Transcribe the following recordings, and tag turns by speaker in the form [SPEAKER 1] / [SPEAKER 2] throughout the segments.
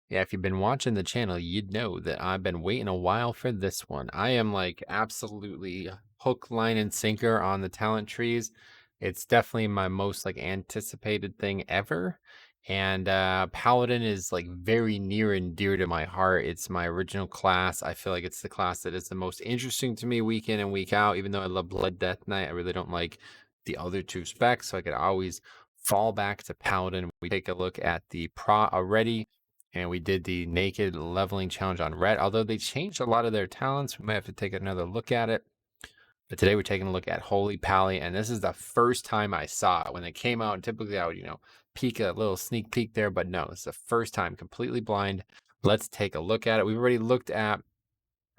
[SPEAKER 1] Yeah, if you've been watching the channel, you'd know that I've been waiting a while for this one. I am like absolutely hook, line, and sinker on the talent trees. It's definitely my most like anticipated thing ever. And Paladin is like very near and dear to my heart. It's my original class. I feel like it's the class that is the most interesting to me week in and week out. Even though I love Blood Death Knight, I really don't like the other two specs. So I could always fall back to Paladin. We take a look at the pro already and we did the naked leveling challenge on red. Although they changed a lot of their talents, we might have to take another look at it. But today we're taking a look at Holy Pally, and this is the first time I saw it when it came out. And typically I would, peek a little sneak peek there, but no, it's the first time completely blind. Let's take a look at it. We've already looked at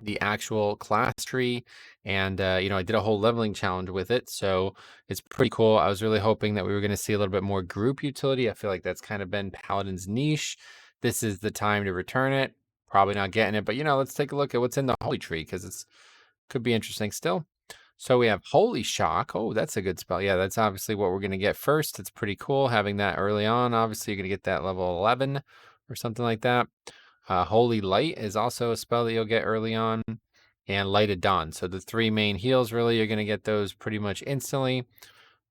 [SPEAKER 1] the actual class tree, and I did a whole leveling challenge with it, so it's pretty cool. I was really hoping that we were going to see a little bit more group utility. I feel like that's kind of been Paladin's niche. This is the time to return it. Probably not getting it, but let's take a look at what's in the holy tree, because it's could be interesting still. So we have Holy Shock. Oh, that's a good spell. Yeah, that's obviously what we're going to get first. It's pretty cool having that early on. Obviously, you're going to get that level 11 or something like that. Holy Light is also a spell that you'll get early on, and Light of Dawn. So the three main heals, really, you're going to get those pretty much instantly.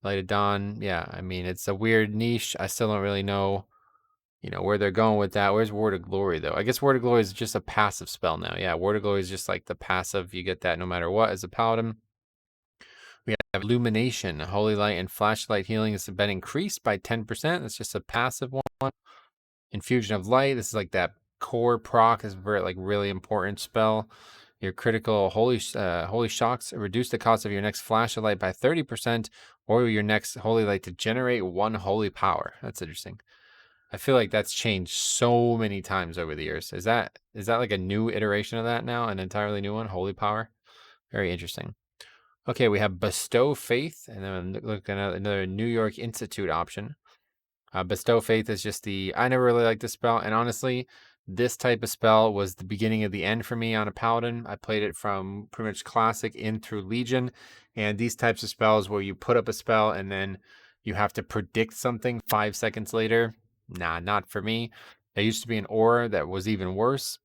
[SPEAKER 1] Light of Dawn, yeah, I mean, it's a weird niche. I still don't really know, where they're going with that. Where's Word of Glory, though? I guess Word of Glory is just a passive spell now. Yeah, Word of Glory is just like the passive. You get that no matter what as a paladin. We have Illumination, Holy Light, and Flashlight healing has been increased by 10%. That's just a passive one. Infusion of Light. This is like that core proc. Is very like really important spell. Your critical holy shocks reduce the cost of your next flash of light by 30%, or your next holy light to generate one holy power. That's interesting. I feel like that's changed so many times over the years. Is that like a new iteration of that now? An entirely new one? Holy power? Very interesting. Okay, we have Bestow Faith, and then look at another New York Institute option. Bestow Faith is just I never really liked this spell, and honestly, this type of spell was the beginning of the end for me on a Paladin. I played it from pretty much Classic in through Legion, and these types of spells where you put up a spell and then you have to predict something 5 seconds later, nah, not for me. There used to be an aura that was even worse.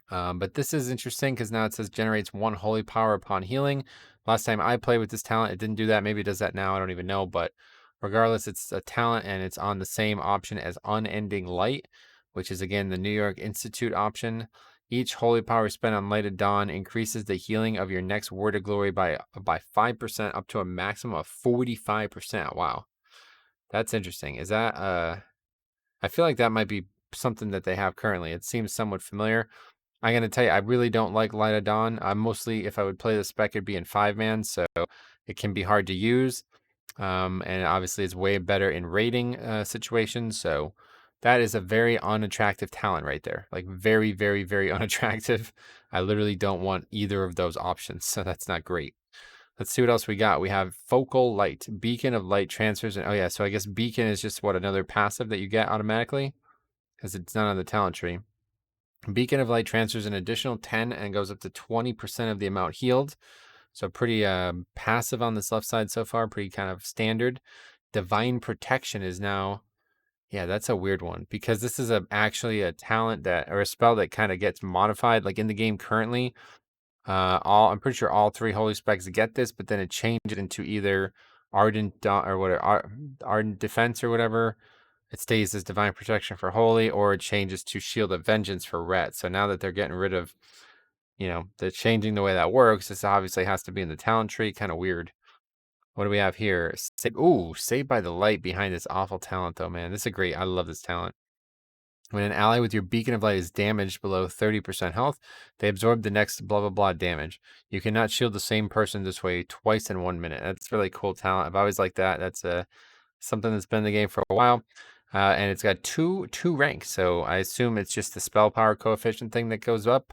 [SPEAKER 1] But this is interesting because now it says generates one holy power upon healing. Last time I played with this talent, it didn't do that. Maybe it does that now. I don't even know. But regardless, it's a talent and it's on the same option as Unending Light, which is again the New York Institute option. Each holy power spent on Light of Dawn increases the healing of your next Word of Glory by 5% up to a maximum of 45%. Wow. That's interesting. Is that I feel like that might be something that they have currently. It seems somewhat familiar. I'm gonna tell you, I really don't like Light of Dawn. I mostly, if I would play the spec, it'd be in 5-man, so it can be hard to use. And obviously, it's way better in raiding situations. So that is a very unattractive talent right there. Like very, very, very unattractive. I literally don't want either of those options, so that's not great. Let's see what else we got. We have Focal Light, Beacon of Light transfers, and oh yeah, so I guess Beacon is just what another passive that you get automatically because it's not on the talent tree. Beacon of Light transfers an additional 10 and goes up to 20% of the amount healed. So pretty passive on this left side so far, pretty kind of standard. Divine Protection is now, yeah, that's a weird one because this is actually a talent that, or a spell that kind of gets modified. Like in the game currently, I'm pretty sure all three holy specs get this, but then it changes into either Ardent Defense or whatever. It stays as Divine Protection for Holy, or it changes to Shield of Vengeance for Ret. So now that they're getting rid of, they're changing the way that works, this obviously has to be in the talent tree. Kind of weird. What do we have here? Saved by the Light behind this awful talent, though, man. This is great. I love this talent. When an ally with your Beacon of Light is damaged below 30% health, they absorb the next blah blah blah damage. You cannot shield the same person this way twice in 1 minute. That's really cool talent. I've always liked that. That's something that's been in the game for a while. And it's got two ranks, so I assume it's just the spell power coefficient thing that goes up.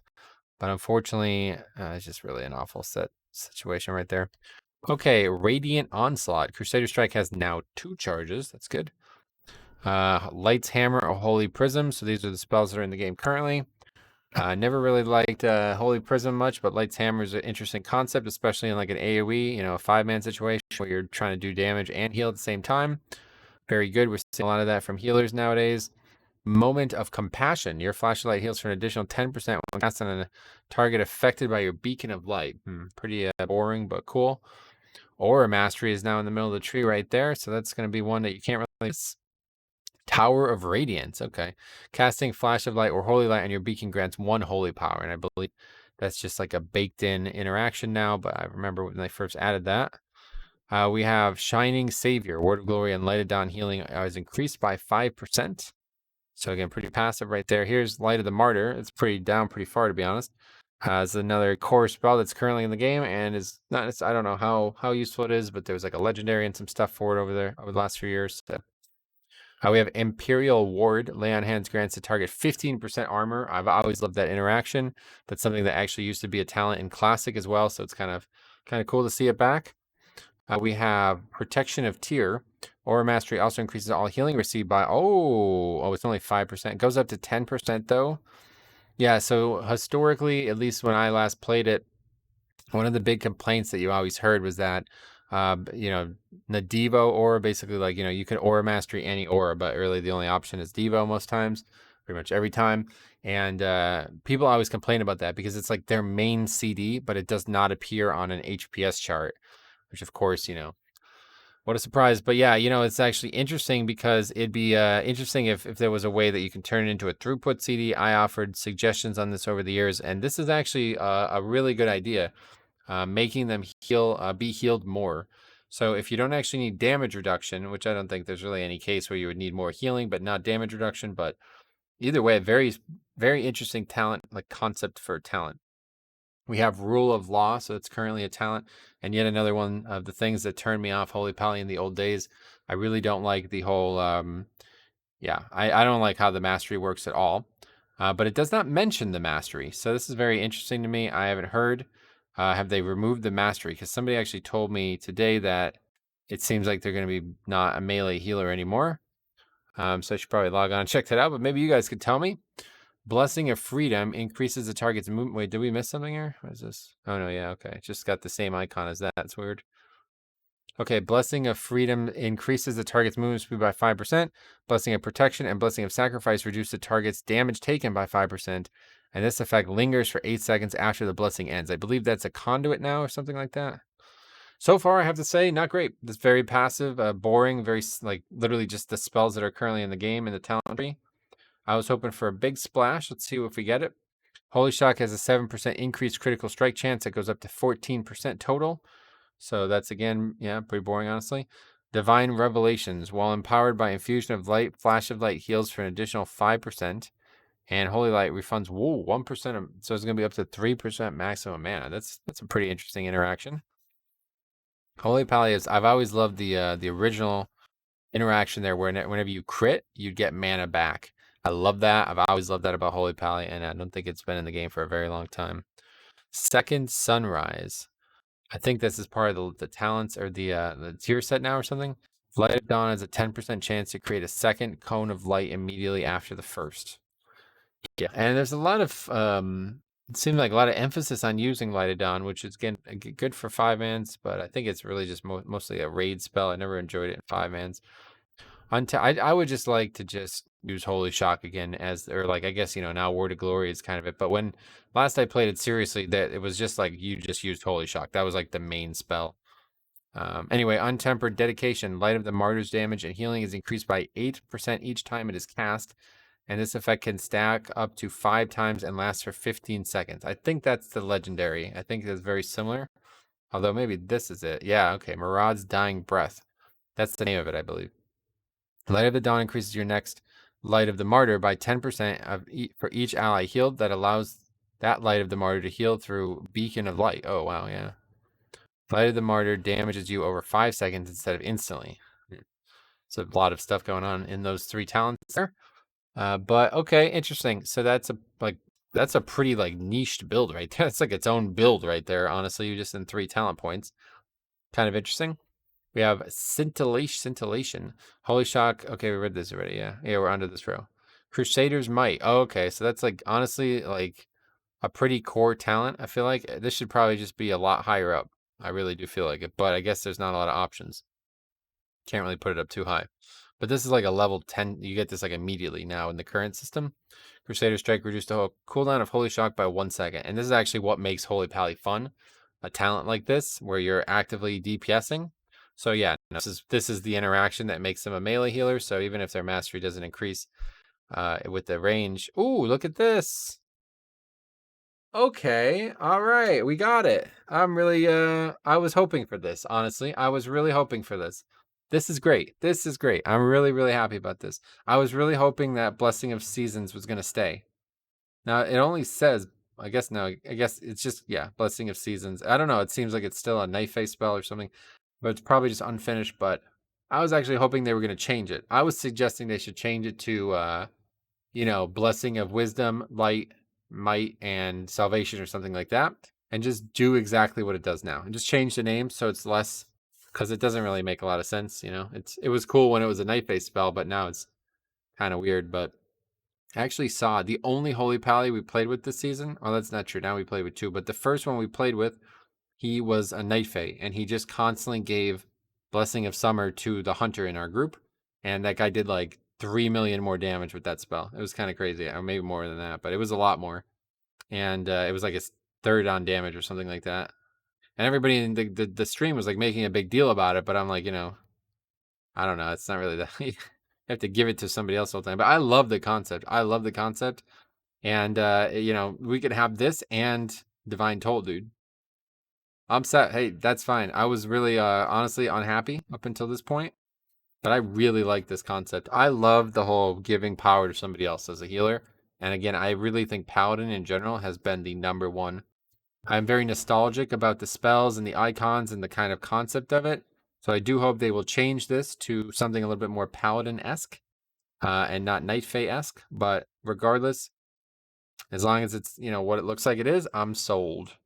[SPEAKER 1] But unfortunately, it's just really an awful situation right there. Okay, Radiant Onslaught. Crusader Strike has now 2 charges. That's good. Light's Hammer or Holy Prism. So these are the spells that are in the game currently. Never really liked Holy Prism much, but Light's Hammer is an interesting concept, especially in like an AoE, a 5-man situation where you're trying to do damage and heal at the same time. Very good. We're seeing a lot of that from healers nowadays. Moment of Compassion. Your flashlight heals for an additional 10% when cast on a target affected by your beacon of light. Pretty boring, but cool. Aura Mastery is now in the middle of the tree right there, so that's going to be one that you can't really miss. Tower of Radiance. Okay. Casting Flash of Light or Holy Light on your beacon grants 1 holy power, and I believe that's just like a baked-in interaction now, but I remember when they first added that. We have Shining Savior. Word of Glory and Light of Dawn healing is increased by 5%. So again, pretty passive right there. Here's Light of the Martyr. It's pretty far, to be honest. It's another core spell that's currently in the game and is not. I don't know how useful it is, but there's like a legendary and some stuff for it over there over the last few years. So. We have Imperial Ward. Lay on Hands grants the target 15% armor. I've always loved that interaction. That's something that actually used to be a talent in Classic as well, so it's kind of cool to see it back. We have Protection of Tear. Aura Mastery also increases all healing received by... Oh, it's only 5%. It goes up to 10%, though. Yeah, so historically, at least when I last played it, one of the big complaints that you always heard was that, the Devo aura, basically, like, you can Aura Mastery any aura, but really the only option is Devo most times, pretty much every time. And people always complain about that because it's like their main CD, but it does not appear on an HPS chart, which, of course, what a surprise. But yeah, it's actually interesting because it'd be interesting if there was a way that you can turn it into a throughput CD. I offered suggestions on this over the years, and this is actually a really good idea, making them be healed more. So if you don't actually need damage reduction, which I don't think there's really any case where you would need more healing, but not damage reduction. But either way, very, very interesting talent, like concept for talent. We have Rule of Law, so it's currently a talent, and yet another one of the things that turned me off Holy Pally in the old days. I really don't like the whole, I don't like how the mastery works at all, but it does not mention the mastery, so this is very interesting to me. I haven't heard, have they removed the mastery? Because somebody actually told me today that it seems like they're going to be not a melee healer anymore, so I should probably log on and check that out, but maybe you guys could tell me. Blessing of Freedom increases the target's movement. Wait, did we miss something here? What is this? Oh, no, yeah, okay. Just got the same icon as that. That's weird. Okay, Blessing of Freedom increases the target's movement speed by 5%. Blessing of Protection and Blessing of Sacrifice reduce the target's damage taken by 5%. And this effect lingers for 8 seconds after the blessing ends. I believe that's a conduit now or something like that. So far, I have to say, not great. It's very passive, boring, very, like, literally just the spells that are currently in the game in the talent tree. I was hoping for a big splash. Let's see if we get it. Holy Shock has a 7% increased critical strike chance. It goes up to 14% total. So that's, again, yeah, pretty boring, honestly. Divine Revelations. While empowered by Infusion of Light, Flash of Light heals for an additional 5%. And Holy Light refunds, 1%. So it's going to be up to 3% maximum mana. That's a pretty interesting interaction. Holy Pally is, I've always loved the original interaction there where whenever you crit, you'd get mana back. I love that. I've always loved that about Holy Pally, and I don't think it's been in the game for a very long time. Second Sunrise. I think this is part of the talents or the tier set now or something. Light of Dawn has a 10% chance to create a second cone of light immediately after the first. Yeah, and there's a lot of it seems like a lot of emphasis on using Light of Dawn, which is again good for 5-mans, but I think it's really just mostly a raid spell. I never enjoyed it in 5-mans. I would just like to just use Holy Shock again or like, I guess, now Word of Glory is kind of it. But when last I played it seriously, that it was just like you just used Holy Shock. That was like the main spell. Anyway, Untempered Dedication. Light of the Martyr's damage and healing is increased by 8% each time it is cast. And this effect can stack up to 5 times and lasts for 15 seconds. I think that's the legendary. I think it's very similar. Although maybe this is it. Yeah, okay. Maraud's Dying Breath. That's the name of it, I believe. Light of the Dawn increases your next Light of the Martyr by 10% for each ally healed. That allows that Light of the Martyr to heal through Beacon of Light. Oh, wow, yeah. Light of the Martyr damages you over 5 seconds instead of instantly. So a lot of stuff going on in those 3 talents there. But okay, interesting. So that's a pretty like niched build right there. It's like its own build right there. Honestly, you're just in 3 talent points. Kind of interesting. We have Scintillation. Holy Shock. Okay, we read this already. Yeah, we're under this row. Crusader's Might. Oh, okay, so that's like honestly like a pretty core talent. I feel like this should probably just be a lot higher up. I really do feel like it, but I guess there's not a lot of options. Can't really put it up too high. But this is like a level 10. You get this like immediately now in the current system. Crusader Strike reduced the cooldown of Holy Shock by 1 second. And this is actually what makes Holy Pally fun. A talent like this where you're actively DPSing. So yeah, this is the interaction that makes them a melee healer. So even if their mastery doesn't increase with the range. Ooh, look at this. Okay, all right, we got it. I'm really I was hoping for this, honestly. I was really hoping for this. This is great. This is great. I'm really, really happy about this. I was really hoping that Blessing of Seasons was gonna stay. Now it only says, I guess no, I guess it's just, yeah, Blessing of Seasons. I don't know, it seems like it's still a knife face spell or something, but it's probably just unfinished. But I was actually hoping they were gonna change it. I was suggesting they should change it to Blessing of Wisdom, Light, Might, and Salvation or something like that, and just do exactly what it does now, and just change the name so it's less, because it doesn't really make a lot of sense. It was cool when it was a night-based spell, but now it's kind of weird. But I actually saw the only Holy Pally we played with this season. Oh, that's not true. Now we played with two, but the first one we played with, he was a Night Fae, and he just constantly gave Blessing of Summer to the Hunter in our group, and that guy did like 3 million more damage with that spell. It was kind of crazy, or maybe more than that, but it was a lot more. And it was like his third on damage or something like that. And everybody in the stream was like making a big deal about it, but I'm like, I don't know. It's not really that. You have to give it to somebody else all the time. But I love the concept. I love the concept. And, we could have this and Divine Toll, dude. I'm set. Hey, that's fine. I was really, honestly unhappy up until this point. But I really like this concept. I love the whole giving power to somebody else as a healer. And again, I really think Paladin in general has been the number one. I'm very nostalgic about the spells and the icons and the kind of concept of it. So I do hope they will change this to something a little bit more Paladin-esque and not Night Fae-esque. But regardless, as long as it's, what it looks like it is, I'm sold.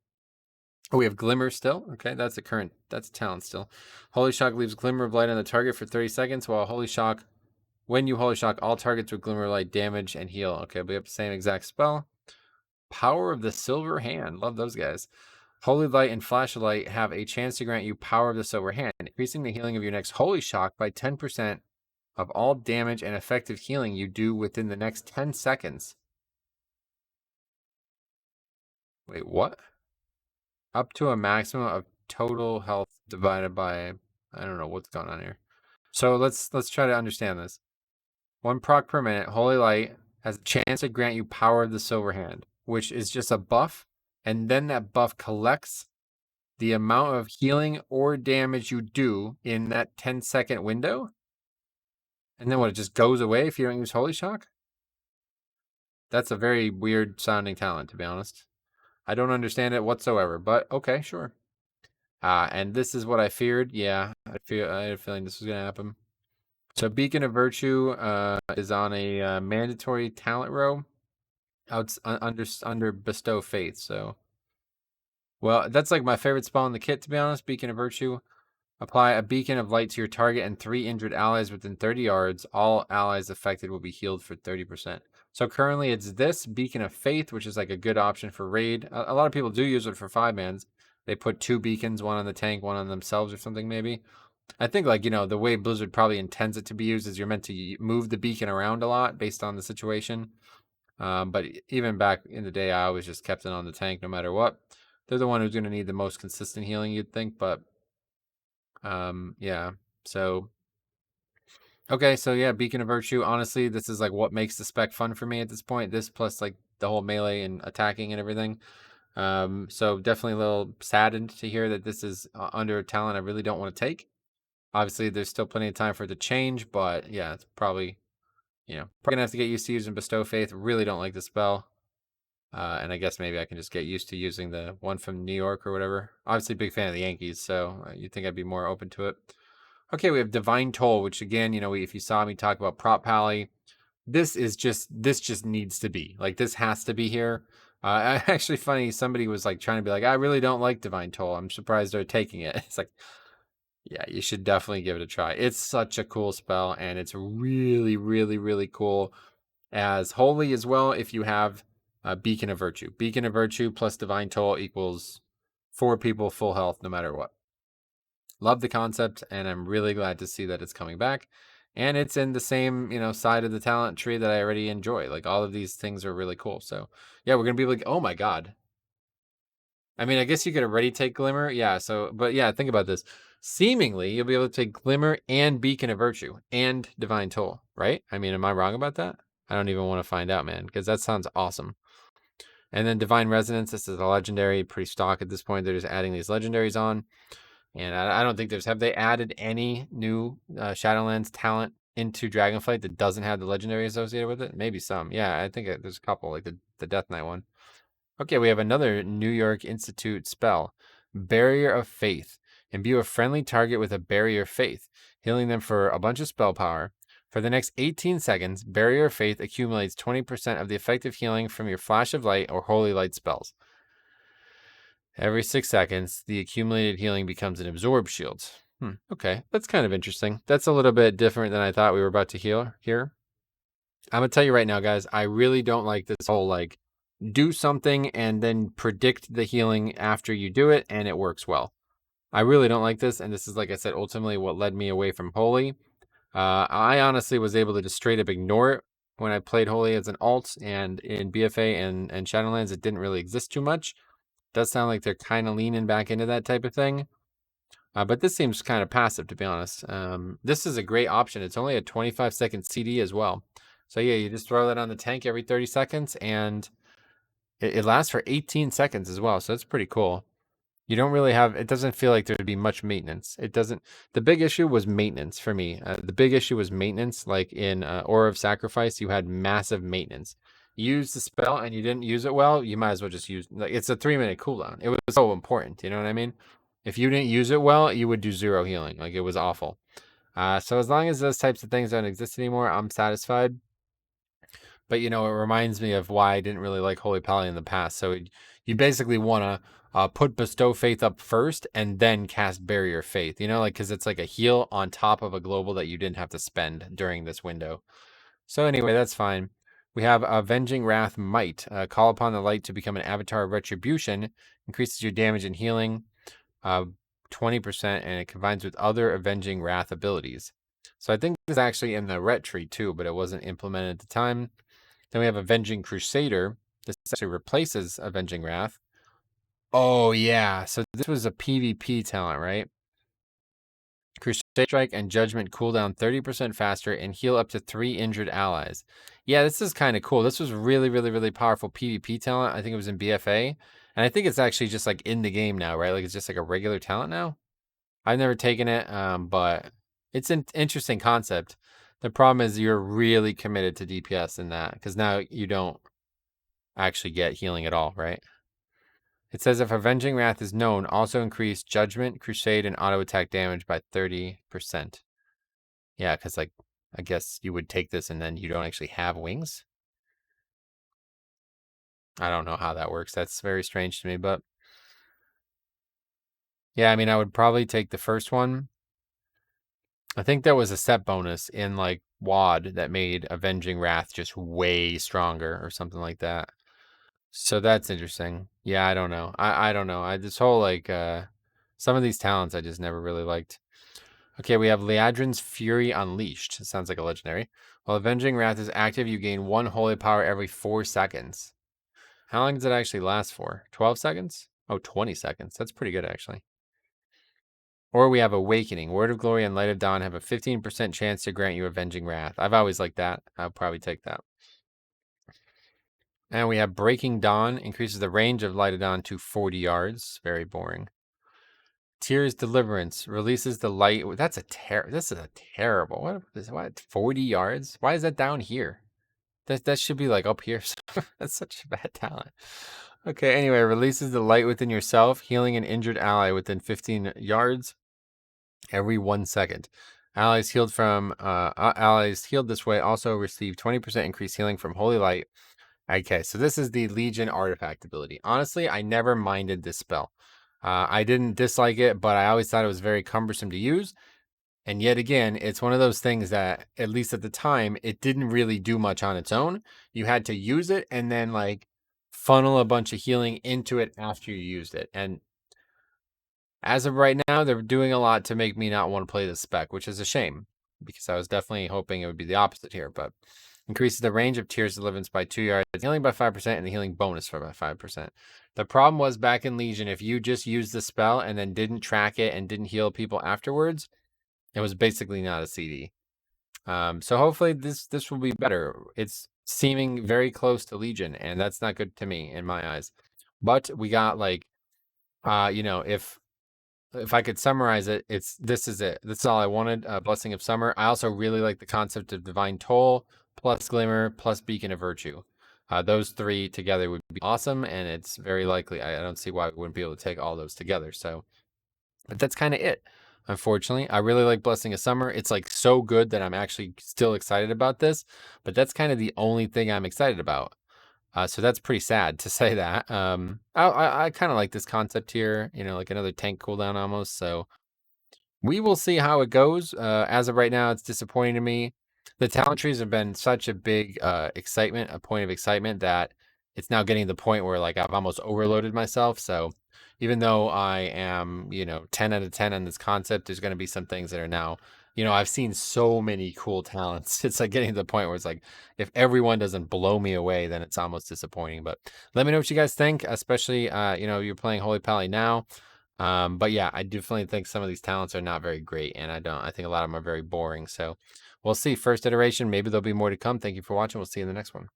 [SPEAKER 1] Oh, we have Glimmer still. Okay, that's a talent still. Holy Shock leaves Glimmer of Light on the target for 30 seconds, while when you Holy Shock, all targets with Glimmer of Light damage and heal. Okay, we have the same exact spell. Power of the Silver Hand. Love those guys. Holy Light and Flash of Light have a chance to grant you Power of the Silver Hand, increasing the healing of your next Holy Shock by 10% of all damage and effective healing you do within the next 10 seconds. Wait, what? Up to a maximum of total health divided by, I don't know what's going on here. So let's try to understand this. 1 proc per minute, Holy Light has a chance to grant you Power of the Silver Hand, which is just a buff, and then that buff collects the amount of healing or damage you do in that 10-second window. And then what, it just goes away if you don't use Holy Shock? That's a very weird sounding talent, to be honest. I don't understand it whatsoever, but okay, sure. And this is what I feared. Yeah, I had a feeling this was going to happen. So Beacon of Virtue is on a mandatory talent row under Bestow Faith. So, well, that's like my favorite spell in the kit, to be honest. Beacon of Virtue. Apply a beacon of light to your target and 3 injured allies within 30 yards. All allies affected will be healed for 30%. So currently it's this Beacon of Faith, which is like a good option for raid. A lot of people do use it for 5-mans. They put 2 beacons, one on the tank, one on themselves or something maybe. I think the way Blizzard probably intends it to be used is you're meant to move the beacon around a lot based on the situation. But even back in the day, I always just kept it on the tank no matter what. They're the one who's going to need the most consistent healing, you'd think, but yeah. So okay, so yeah, Beacon of Virtue. Honestly, this is like what makes the spec fun for me at this point. This plus like the whole melee and attacking and everything. So definitely a little saddened to hear that this is under a talent I really don't want to take. Obviously, there's still plenty of time for it to change, but yeah, it's probably gonna have to get used to using Bestow Faith. Really don't like the spell. And I guess maybe I can just get used to using the one from New York or whatever. Obviously, big fan of the Yankees, so you'd think I'd be more open to it. Okay, we have Divine Toll, which again, if you saw me talk about Prop Pally, this just needs to be. Like, this has to be here. Actually, funny, somebody was like trying to be like, I really don't like Divine Toll. I'm surprised they're taking it. It's like, yeah, you should definitely give it a try. It's such a cool spell, and it's really, really, really cool as holy as well if you have Beacon of Virtue. Beacon of Virtue plus Divine Toll equals 4 people full health no matter what. Love the concept, and I'm really glad to see that it's coming back. and it's in the same, side of the talent tree that I already enjoy. Like all of these things are really cool. So yeah, we're gonna be like, oh my god. I mean, I guess you could already take Glimmer, yeah. So, but yeah, think about this. Seemingly, you'll be able to take Glimmer and Beacon of Virtue and Divine Toll, right? I mean, am I wrong about that? I don't even want to find out, man, because that sounds awesome. And then Divine Resonance, this is a legendary, pretty stock at this point. They're just adding these legendaries on. And I don't think have they added any new Shadowlands talent into Dragonflight that doesn't have the legendary associated with it? Maybe some. Yeah, I think there's a couple, like the Death Knight one. Okay, we have another New York Institute spell, Barrier of Faith. Imbue a friendly target with a Barrier of Faith, healing them for a bunch of spell power. For the next 18 seconds, Barrier of Faith accumulates 20% of the effective healing from your Flash of Light or Holy Light spells. Every 6 seconds, the accumulated healing becomes an Absorb Shield. Okay, that's kind of interesting. That's a little bit different than I thought we were about to heal here. I'm going to tell you right now, guys, I really don't like this whole, like, do something and then predict the healing after you do it, and it works well. I really don't like this, and this is, like I said, ultimately what led me away from Holy. I honestly was able to just straight up ignore it when I played Holy as an alt, and in BFA and Shadowlands, it didn't really exist too much. Does sound like they're kind of leaning back into that type of thing. But this seems kind of passive, to be honest. This is a great option. It's only a 25-second CD as well. So yeah, you just throw that on the tank every 30 seconds, and it lasts for 18 seconds as well. So that's pretty cool. You don't really have, it doesn't feel like there'd be much maintenance. It doesn't, the big issue was maintenance for me. The big issue was maintenance. Like in Aura of Sacrifice, you had massive maintenance. You used the spell and you didn't use it well, you might as well just use, like, it's a 3-minute cooldown. It was so important, you know what I mean? If you didn't use it well, you would do 0 healing. Like, it was awful. So as long as those types of things don't exist anymore, I'm satisfied. But, it reminds me of why I didn't really like Holy Paladin in the past. So you basically want to put Bestow Faith up first and then cast Barrier Faith, like, because it's like a heal on top of a global that you didn't have to spend during this window. So anyway, that's fine. We have Avenging Wrath Might. Call upon the light to become an avatar of retribution. Increases your damage and healing 20%, and it combines with other Avenging Wrath abilities. So I think this is actually in the ret tree too, but it wasn't implemented at the time. Then we have Avenging Crusader. This actually replaces Avenging Wrath. Oh, yeah. So this was a PvP talent, right? Crusade Strike and Judgment cooldown 30% faster and heal up to 3 injured allies. Yeah, this is kind of cool. This was really, really, really powerful PvP talent. I think it was in BFA. And I think it's actually just like in the game now, right? Like it's just like a regular talent now. I've never taken it, but it's an interesting concept. The problem is you're really committed to DPS in that, because now you don't actually get healing at all, right? It says if Avenging Wrath is known, also increase Judgment, Crusade, and auto attack damage by 30%. Yeah, because like I guess you would take this and then you don't actually have wings. I don't know how that works. That's very strange to me, but yeah, I mean, I would probably take the first one. I think there was a set bonus in like WoD that made Avenging Wrath just way stronger or something like that. So that's interesting. Yeah, I don't know. I don't know. This whole like some of these talents I just never really liked. Okay, we have Liadrin's Fury Unleashed. It sounds like a legendary. While Avenging Wrath is active, you gain 1 holy power every 4 seconds. How long does it actually last for? 12 seconds? Oh, 20 seconds. That's pretty good, actually. Or we have Awakening. Word of Glory and Light of Dawn have a 15% chance to grant you Avenging Wrath. I've always liked that. I'll probably take that. And we have Breaking Dawn. Increases the range of Light of Dawn to 40 yards. Very boring. Tears Deliverance. Releases the light. This is a terrible. What? 40 yards? Why is that down here? That should be like up here. That's such a bad talent. Okay, anyway, releases the light within yourself, healing an injured ally within 15 yards every 1 second. Allies healed this way also receive 20% increased healing from Holy Light. Okay, so this is the Legion artifact ability. Honestly, I never minded this spell. I didn't dislike it, but I always thought it was very cumbersome to use. And yet again, it's one of those things that, at least at the time, it didn't really do much on its own. You had to use it and then like funnel a bunch of healing into it after you used it. And as of right now, they're doing a lot to make me not want to play this spec, which is a shame. because I was definitely hoping it would be the opposite here, but increases the range of Tears Deliverance by 2 yards, healing by 5%, and the healing bonus by 5%. The problem was back in Legion, if you just used the spell and then didn't track it and didn't heal people afterwards, it was basically not a CD. So hopefully this will be better. It's seeming very close to Legion, and that's not good to me in my eyes. But we got like, if I could summarize it, this is it. This is all I wanted. Blessing of Summer. I also really like the concept of Divine Toll plus Glimmer plus Beacon of Virtue. Those three together would be awesome, and it's very likely. I don't see why we wouldn't be able to take all those together. So, but that's kind of it. Unfortunately, I really like Blessing of Summer. It's like so good that I'm actually still excited about this, but that's kind of the only thing I'm excited about. So that's pretty sad to say that. I kind of like this concept here, like another tank cooldown almost. So we will see how it goes. As of right now, it's disappointing to me. The talent trees have been such a big excitement, a point of excitement, that it's now getting to the point where like I've almost overloaded myself. So even though I am, 10 out of 10 on this concept, there's going to be some things that are now, I've seen so many cool talents. It's like getting to the point where it's like, if everyone doesn't blow me away, then it's almost disappointing. But let me know what you guys think, especially, you're playing Holy Pally now. But yeah, I definitely think some of these talents are not very great, and I think a lot of them are very boring. So we'll see. First iteration, maybe there'll be more to come. Thank you for watching. We'll see you in the next one.